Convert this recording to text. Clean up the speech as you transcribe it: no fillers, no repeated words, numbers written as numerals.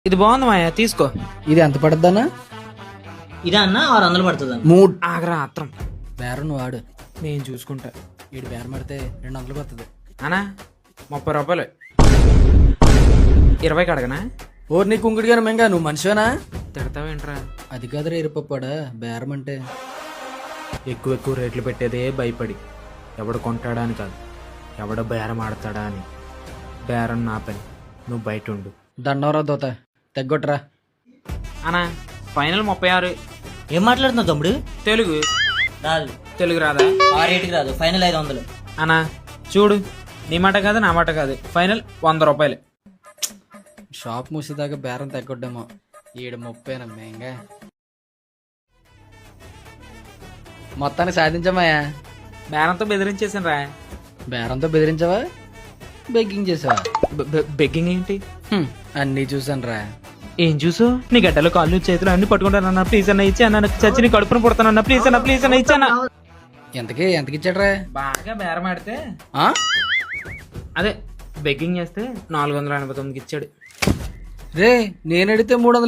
ఇది బాగుంది మాయా, తీసుకో. ఇది ఎంత పడుద్దన్నా? ఇదా అన్న 600 పడుతుంది అన్న. 3 ఆగరా ఆత్రం, బేరం నువ్వు వాడు. నేను చూసుకుంటా. ఈడు బేరం పడితే 200 పడుతుంది. అనా 30 రూపాయలు, 20 అడగనా? ఓర్ నీ కుంకుడు గారు మెంగా, నువ్వు మనిషివేనా? తిడతావేంట్రా? అది కాదురా ఎరిపప్పాడా బేరం అంటే. ఎక్కువ ఎక్కువ రేట్లు పెట్టేదే భయపడి, ఎవడు కొంటాడా అని కాదు, ఎవడ బేరం ఆడతాడా అని. బేరం నా పని, నువ్వు బయట ఉండు. దండవరా దోత తెగ్గొట్టరా. అనా ఫైనల్ 36. ఏం మాట్లాడుతున్నావు తమ్ముడు? తెలుగు రాదు. తెలుగు రాదా? ఆ రేటుకి రాదు, ఫైనల్ 500. అనా చూడు, నీ మాట కాదు నా మాట కాదు, ఫైనల్ 100 రూపాయలు. షాప్ మూసేదాకా బేరం తెగ్గొడ్డామో. ఈడు 30 మెంగా. మొత్తాన్ని సాధించామయ్యా. బేరంతో బెదిరించేసాను రా. బేరంతో బెదిరించావా, బెగ్గింగ్ చేసావా? బెగ్గింగ్ ఏంటి? అన్నీ చూసాను రా. ఏం చూసు? నీ గడ్డలు కాళ్ళు చేతులు అన్ని పట్టుకుంటానన్నా, ప్లీజ్ అన్న ఇచ్చాను. చచ్చి నీ కడుపును పుడతానన్నా, ప్లీజ్ అన్న ఇచ్చానా. ఎంతకి ఇచ్చాడ్రా? బాగా బేరం ఆడితే, ఆ? అదే బెగ్గింగ్ చేస్తే 489కి ఇచ్చాడు. రే నేను అడిగితే 300